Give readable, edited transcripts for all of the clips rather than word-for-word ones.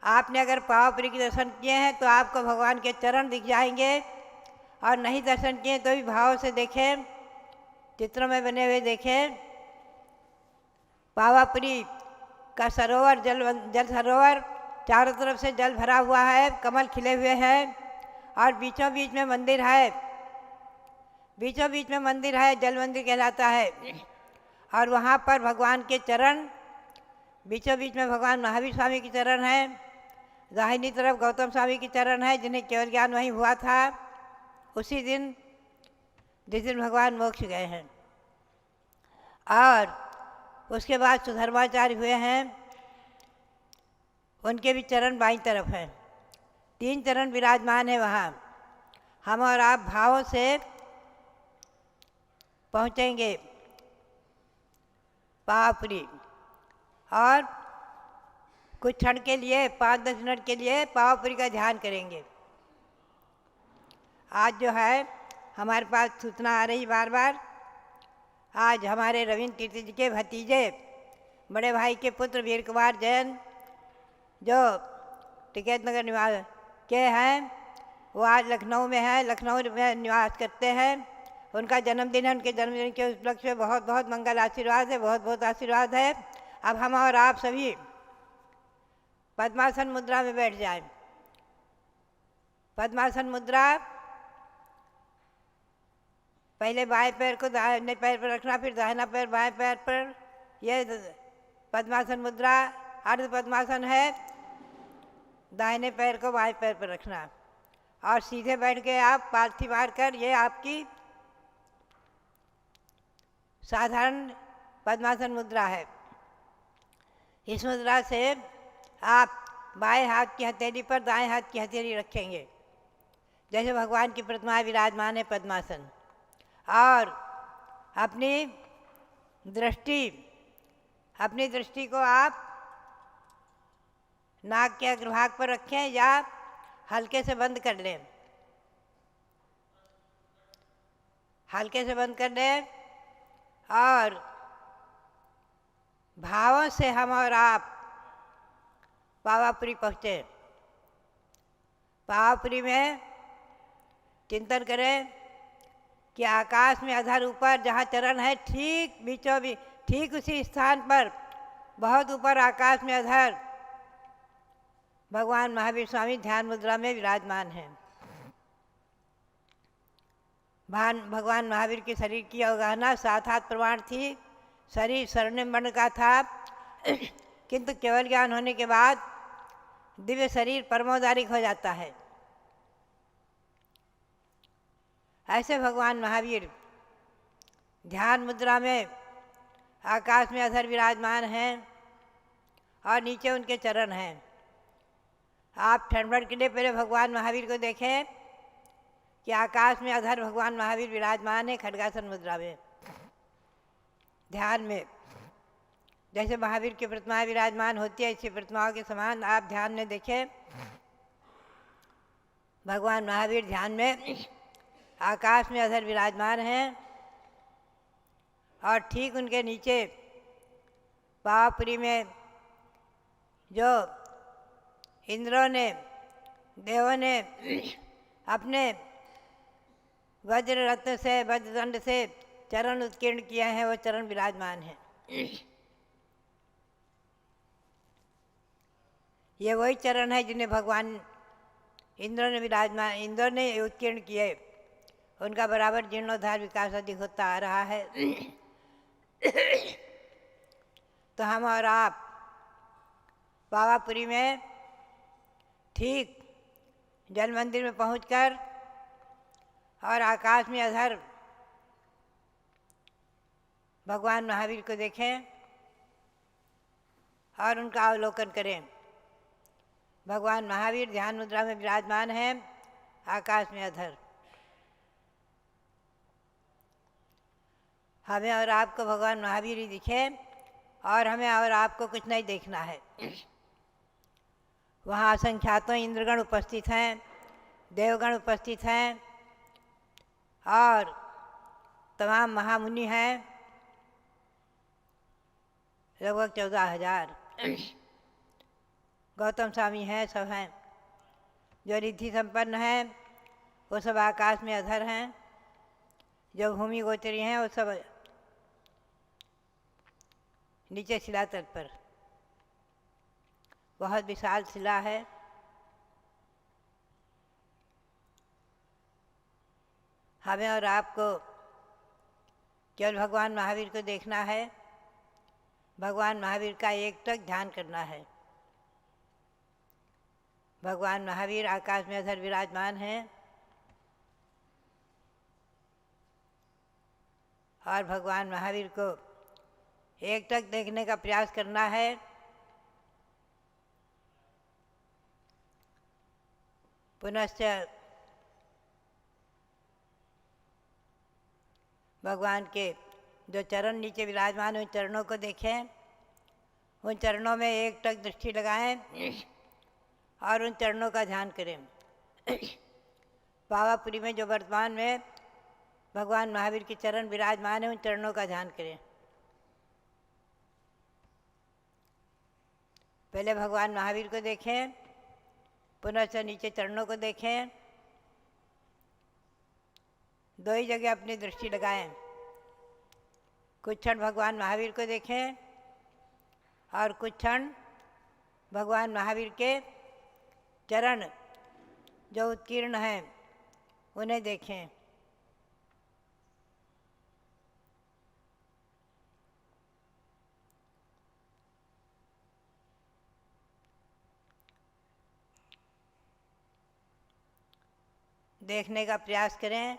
आपने अगर पावपुरी के दर्शन किए हैं तो आपको भगवान के चरण दिख जाएंगे, और नहीं दर्शन किए तो भी भाव से देखें, चित्रों में बने हुए देखें। पावापुरी का सरोवर जल सरोवर, चारों तरफ से जल भरा हुआ है, कमल खिले हुए हैं, और बीचों बीच में मंदिर है, बीचों बीच में मंदिर है, जल मंदिर कहलाता है। और वहाँ पर भगवान के चरण, बीचों बीच में भगवान महावीर स्वामी के चरण हैं, दाहिनी तरफ गौतम स्वामी के चरण है, जिन्हें केवल ज्ञान वहीं हुआ था उसी दिन जिस दिन भगवान मोक्ष गए हैं। और उसके बाद सुधर्माचार्य हुए हैं, उनके भी चरण बाईं तरफ हैं, 3 चरण विराजमान है वहाँ। हम और आप भावों से पहुँचेंगे पावापुरी, और कुछ क्षण के लिए 5-10 मिनट के लिए पावापुरी का ध्यान करेंगे। आज जो है हमारे पास सूचना आ रही बार बार, आज हमारे रविंद्र कीर्ति जी के भतीजे बड़े भाई के पुत्र वीर कुमार जैन, जो टिकैत नगर निवास के हैं, वो आज लखनऊ में हैं, लखनऊ में निवास करते हैं। उनका जन्मदिन है, उनके जन्मदिन के उपलक्ष्य में बहुत बहुत मंगल आशीर्वाद है, बहुत बहुत आशीर्वाद है। अब हम और आप सभी पद्मासन मुद्रा में बैठ जाएं। पद्मासन मुद्रा, पहले बाएं पैर को दाहिने पैर पर रखना, फिर दाहिना पैर बाएं पैर पर, यह पद्मासन मुद्रा अर्ध पद्मासन है। दाहिने पैर को बाएं पैर पर रखना और सीधे बैठ के आप पालथी मार कर, ये आपकी साधारण पद्मासन मुद्रा है। इस मुद्रा से आप बाएं हाथ की हथेली पर दाएं हाथ की हथेली रखेंगे, जैसे भगवान की प्रतिमा विराजमान है पद्मासन, और अपनी दृष्टि को आप नाक के अग्रभाग पर रखें या हल्के से बंद कर लें, हल्के से बंद कर लें। और भावों से हम और आप पावापुरी पहुँचे। पावापुरी में चिंतन करें कि आकाश में अधर ऊपर जहाँ चरण है, ठीक बीचों बीच, ठीक उसी स्थान पर बहुत ऊपर आकाश में अधर भगवान महावीर स्वामी ध्यान मुद्रा में विराजमान हैं। भगवान महावीर के शरीर की अवगाहना 7 हाथ प्रमाण थी, शरीर स्वर्णिम वर्ण का था, किंतु केवल ज्ञान होने के बाद दिव्य शरीर परमोदारिक हो जाता है। ऐसे भगवान महावीर ध्यान मुद्रा में आकाश में अधर विराजमान हैं और नीचे उनके चरण हैं। आप ठंड के लिए पहले भगवान महावीर को देखें कि आकाश में अधर भगवान महावीर विराजमान है खड्गासन मुद्रा में, ध्यान में। जैसे महावीर की प्रतिमा विराजमान होती है, इसी प्रतिमाओं के समान आप ध्यान में देखें, भगवान महावीर ध्यान में आकाश में अधर विराजमान हैं, और ठीक उनके नीचे पावापुरी में जो इंद्रों ने, देवों ने अपने वज्र रत्न से, वज्रदंड से चरण उत्कीर्ण किए हैं, वो चरण विराजमान हैं। ये वही चरण है जिन्हें भगवान इंद्र ने उत्कीर्ण किए। उनका बराबर जीर्णोद्धार विकास अधिक होता आ रहा है। तो हम और आप पावापुरी में ठीक जल मंदिर में पहुंचकर और आकाश में अधर भगवान महावीर को देखें और उनका अवलोकन करें। भगवान महावीर ध्यान मुद्रा में विराजमान हैं, आकाश में अधर। हमें और आपको भगवान महावीर ही दिखे, और हमें और आपको कुछ नहीं देखना है। वहाँ असंख्यातों इंद्रगण उपस्थित हैं, देवगण उपस्थित हैं, और तमाम महामुनि हैं, लगभग 14,000। गौतम स्वामी हैं, सब हैं। जो रिद्धि संपन्न हैं वो सब आकाश में अधर हैं। जो भूमि गोचरी हैं वो सब नीचे शिला तट पर। बहुत विशाल शिला है। हमें और आपको केवल भगवान महावीर को देखना है, भगवान महावीर का एकटक ध्यान करना है। भगवान महावीर आकाश में अधर विराजमान हैं और भगवान महावीर को एकटक देखने का प्रयास करना है। पुनश्च भगवान के जो चरण नीचे विराजमान उन चरणों को देखें, उन चरणों में एकटक दृष्टि लगाएं और उन चरणों का ध्यान करें। पावापुरी में जो वर्तमान में भगवान महावीर के चरण विराजमान हैं, उन चरणों का ध्यान करें। पहले भगवान महावीर को देखें, पुनः नीचे चरणों को देखें। दो ही जगह अपनी दृष्टि लगाएं। कुछ क्षण भगवान महावीर को देखें और कुछ क्षण भगवान महावीर के चरण जो उत्कीर्ण हैं उन्हें देखें। देखने का प्रयास करें,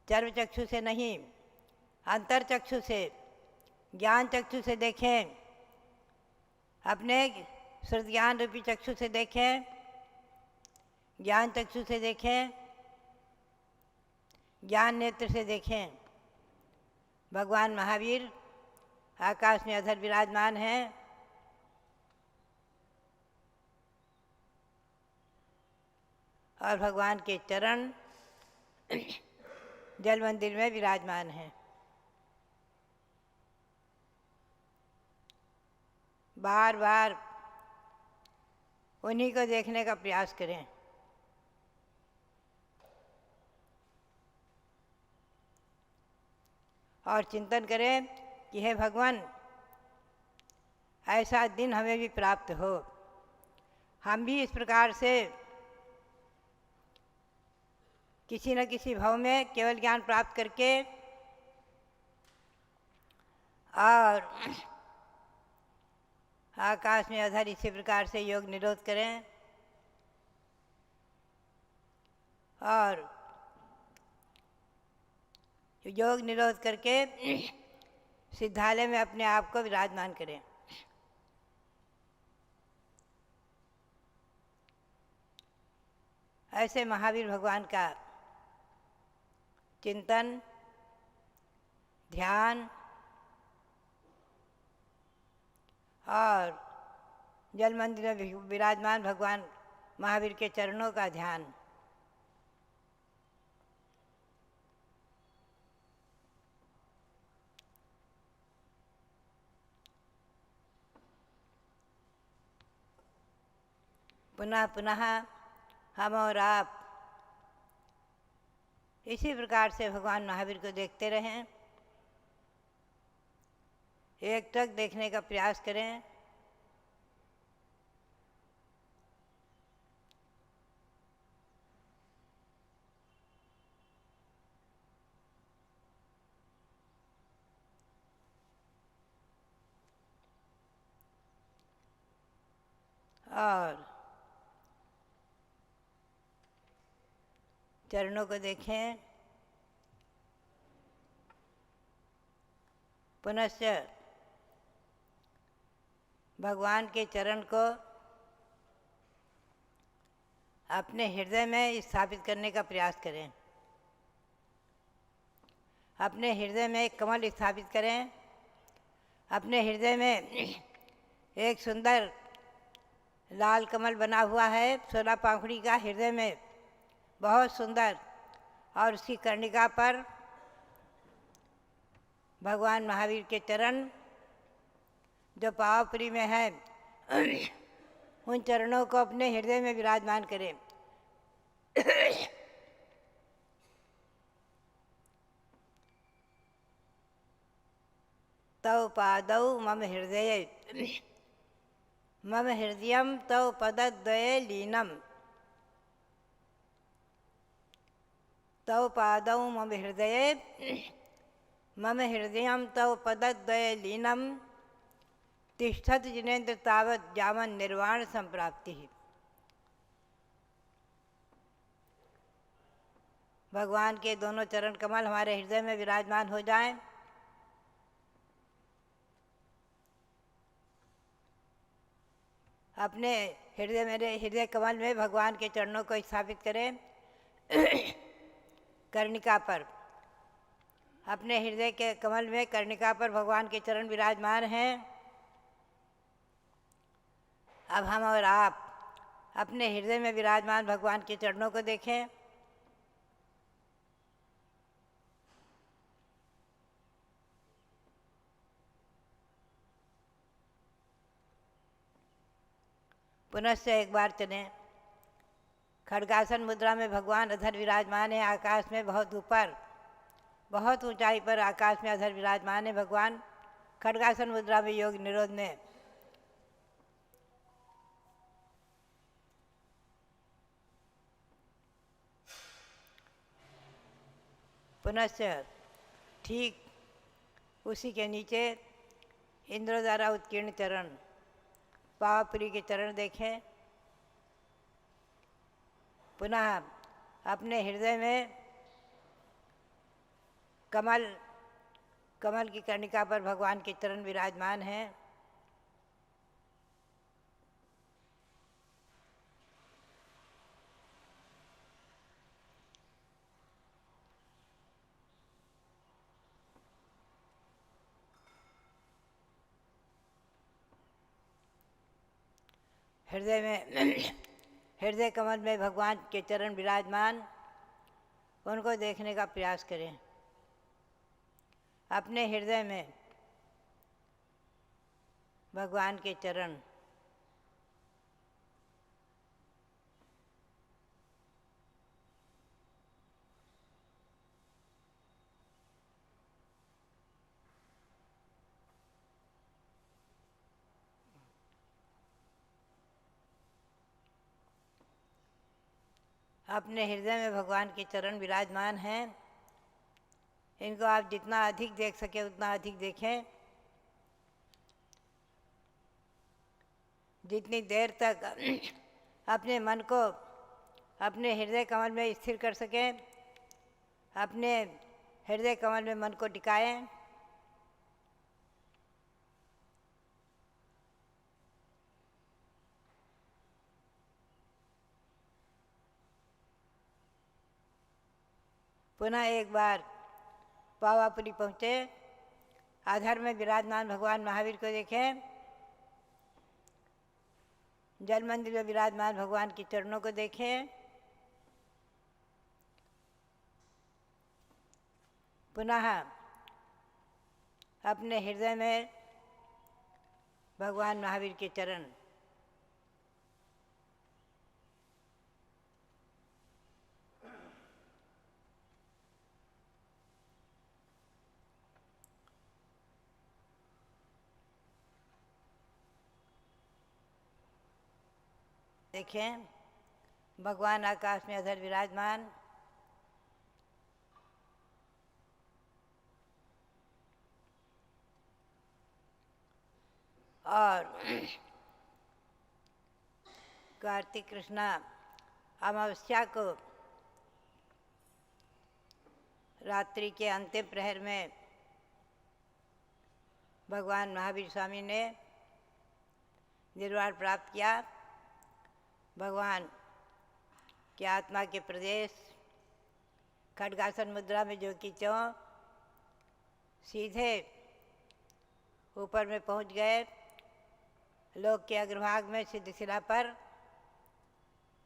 चर्म चक्षु से नहीं, अंतर चक्षु से, ज्ञान चक्षु से देखें। अपने श्रुत ज्ञान रूपी चक्षु से देखें, ज्ञान चक्षु से देखें, ज्ञान नेत्र से देखें। भगवान महावीर आकाश में अधर विराजमान हैं और भगवान के चरण जल मंदिर में विराजमान हैं। बार बार उन्हीं को देखने का प्रयास करें। और चिंतन करें कि हे भगवान, ऐसा दिन हमें भी प्राप्त हो, हम भी इस प्रकार से किसी न किसी भाव में केवल ज्ञान प्राप्त करके और आकाश में अधर इसी प्रकार से योग निरोध करें और योग निरोध करके सिद्धालय में अपने आप को विराजमान करें। ऐसे महावीर भगवान का चिंतन, ध्यान और जल मंदिर में विराजमान भगवान महावीर के चरणों का ध्यान। पुनः पुनः हम और आप इसी प्रकार से भगवान महावीर को देखते रहें, एकटक देखने का प्रयास करें। और चरणों को देखें। पुनश्च भगवान के चरण को अपने हृदय में स्थापित करने का प्रयास करें। अपने हृदय में एक कमल स्थापित करें। अपने हृदय में एक सुंदर लाल कमल बना हुआ है, 16 पाखुड़ी का, हृदय में बहुत सुंदर, और उसकी कर्णिका पर भगवान महावीर के चरण जो पावापुरी में है उन चरणों को अपने हृदय में विराजमान करें। तव पादौ मम हृदये मम हृदयं तव पदद्वये लीनम्। तव पादौ मम हृदये मम हृदयं तव पदद्वये लीनम्। तिष्ठत जिनेन्द्र तावत् यावन् निर्वाण संप्राप्तिः। भगवान के दोनों चरण कमल हमारे हृदय में विराजमान हो जाएं। अपने हृदय मेरे हृदय कमल में भगवान के चरणों को स्थापित करें। कर्णिका पर, अपने हृदय के कमल में कर्णिका पर भगवान के चरण विराजमान हैं। अब हम और आप अपने हृदय में विराजमान भगवान के चरणों को देखें। पुनश्च एक बार चलें। खड्गासन मुद्रा में भगवान अधर विराजमान है। आकाश में बहुत ऊपर, बहुत ऊंचाई पर आकाश में अधर विराजमान है भगवान। खड्गासन मुद्रा में योग निरोध में पुनश्च ठीक उसी के नीचे इंद्र द्वारा उत्कीर्ण चरण, पावापुरी के चरण देखें। पुनः अपने हृदय में कमल की कर्णिका पर भगवान के चरण विराजमान हैं। हृदय कमल में भगवान के चरण विराजमान, उनको देखने का प्रयास करें। अपने हृदय में भगवान के चरण, अपने हृदय में भगवान के चरण विराजमान हैं। इनको आप जितना अधिक देख सके उतना अधिक देखें। जितनी देर तक अपने मन को अपने हृदय कमल में स्थिर कर सकें, अपने हृदय कमल में मन को टिकाएं। पुनः एक बार पावापुरी पहुँचे, आधार में विराजमान भगवान महावीर को देखें। जल मंदिर में विराजमान भगवान के चरणों को देखें। पुनः अपने हृदय में भगवान महावीर के चरण, देखें। भगवान आकाश में अधर विराजमान, और कार्तिक कृष्णा अमावस्या को रात्रि के अंतिम प्रहर में भगवान महावीर स्वामी ने निर्वाण प्राप्त किया। भगवान की आत्मा के प्रदेश खड्गासन मुद्रा में जो कि सीधे ऊपर में पहुंच गए। लोक के अग्रभाग में सिद्धशिला पर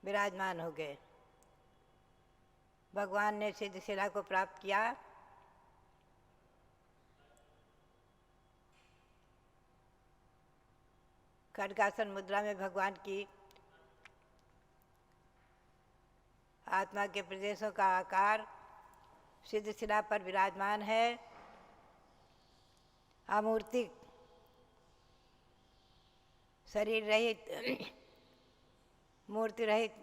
विराजमान हो गए। भगवान ने सिद्धशिला को प्राप्त किया। खड्गासन मुद्रा में भगवान की आत्मा के प्रदेशों का आकार सिद्ध शिला पर विराजमान है। अमूर्तिक शरीर रहित मूर्ति रहित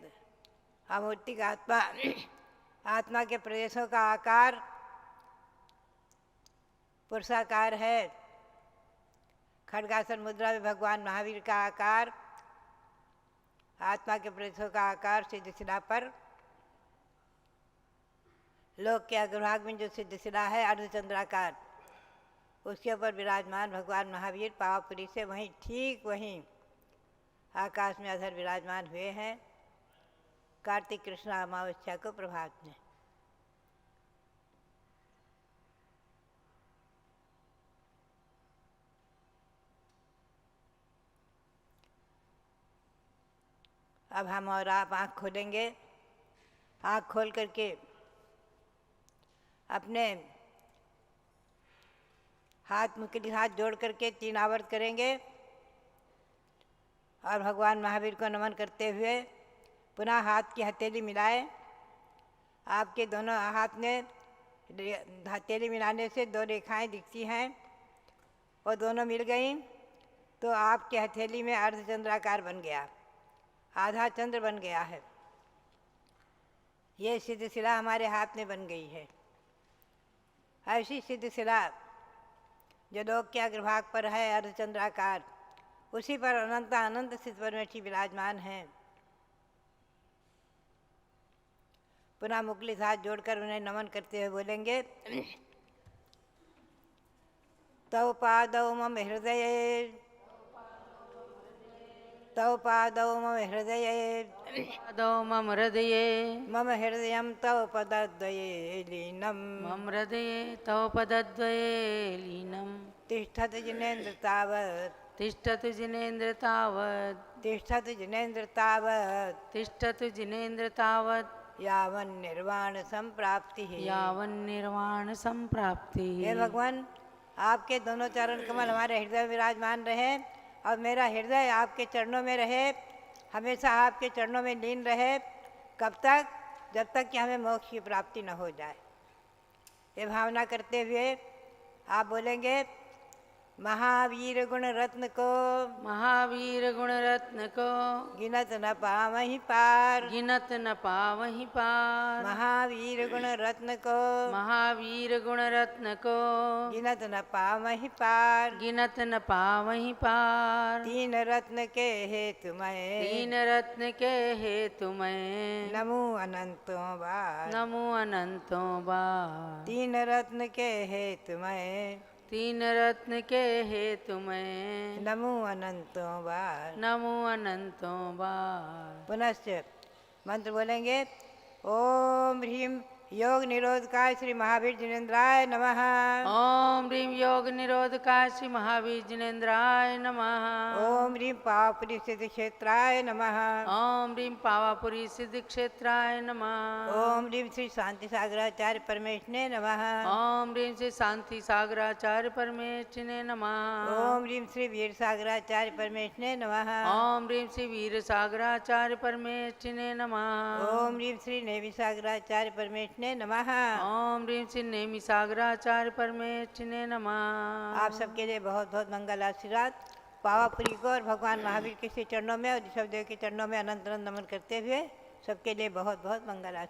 अमूर्तिक आत्मा के प्रदेशों का आकार पुरुषाकार है। खड्गासन मुद्रा में भगवान महावीर का आकार आत्मा के प्रदेशों का आकार सिद्ध शिला पर लोक के अग्रभाग में जो सिद्ध शिला है अर्धचंद्राकार, उसके ऊपर विराजमान भगवान महावीर पावापुरी से वहीं ठीक वहीं आकाश में अधर विराजमान हुए हैं कार्तिक कृष्ण अमावस्या को प्रभात में। अब हम और आप आँख खोलेंगे। आँख खोल करके अपने हाथ मुकली हाथ जोड़ करके 3 आवर्त करेंगे और भगवान महावीर को नमन करते हुए पुनः हाथ की हथेली मिलाए। आपके दोनों हाथ में हथेली मिलाने से 2 रेखाएं दिखती हैं, वो दोनों मिल गई तो आपके हथेली में अर्धचंद्राकार बन गया, आधा चंद्र बन गया है। ये सिद्ध शिला हमारे हाथ में बन गई है। ऐसी सिद्ध शिला जो लोक के अग्रभाग पर है अर्धचंद्राकार, उसी पर अनंत अनंत सिद्ध परमेष्ठी विराजमान हैं। पुनः मुकलित हाथ जोड़कर उन्हें नमन करते हुए बोलेंगे तौ पादौ मम हृदये तौ पादौ मम हृदये पादौ मम हृदये मम हृदयं तव पदद्वये लीनं मम हृदये तव पदद्वये लीनं तिष्ठतु जिनेन्द्र तावत् तिष्ठतु जिनेन्द्र तावत् तिष्ठतु जिनेन्द्र तावत् तिष्ठतु जिनेन्द्र तावत् यावन्निर्वाण संप्राप्ति यावन्निर्वाण संप्राप्ति। हे भगवान, आपके दोनों चरण कमल हमारे हृदय में विराजमान रहे और मेरा हृदय आपके चरणों में रहे, हमेशा आपके चरणों में लीन रहे। कब तक? जब तक कि हमें मोक्ष की प्राप्ति न हो जाए। ये भावना करते हुए आप बोलेंगे महावीर गुण रत्न को महावीर गुण रत्न को गिनत न पावहीं पार गिनत न पावहीं पार महावीर गुण रत्न को महावीर गुण रत्न को गिनत न पावहीं पार गिनत न पावहीं पार 3 रत्न के हेतु मैं 3 रत्न के हेतु मैं नमो अनंतों बार नमो अनंतों बार 3 रत्न के हेतु मैं 3 रत्न के हेतु मैं नमो अनंतों बार नमो अनंतों बार। पुनश्च मंत्र बोलेंगे ओम ह्रीम योग निरोधकाय श्री महावीर जिनेन्द्राय नमः। ओम ह्रीम योग निरोधकाय श्री महावीर जिनेन्द्राय नमः। ओम ह्रीम पावापुरी सिद्ध क्षेत्राय नमः। ओम ह्रीम पावापुरी सिद्ध क्षेत्राय नमः। ओम ह्रीम श्री शांति सागराचार्य परमेश्वरे नमः। ओम ह्रीम श्री शांति सागराचार्य परमेष्ठिने नमः। ओम ह्रीम श्री वीर सागराचार्य परमेश्वरे नमः। ओम ह्रीम श्री वीर सागराचार्य परमेष्ठिने नमः। ओम ह्रीम श्री नेमि सागराचार्य परमेश्वरे नमः। ओम ह्रीम श्री नेमि सागराचार्य परमेष्ठिने नमः। आप सबके लिए बहुत बहुत मंगल आशीर्वाद। पावापुरी को और भगवान महावीर के श्री चरणों में और ऋषभदेव के चरणों में अनंत अनंत नमन करते हुए सबके लिए बहुत बहुत मंगल आशीर्वाद।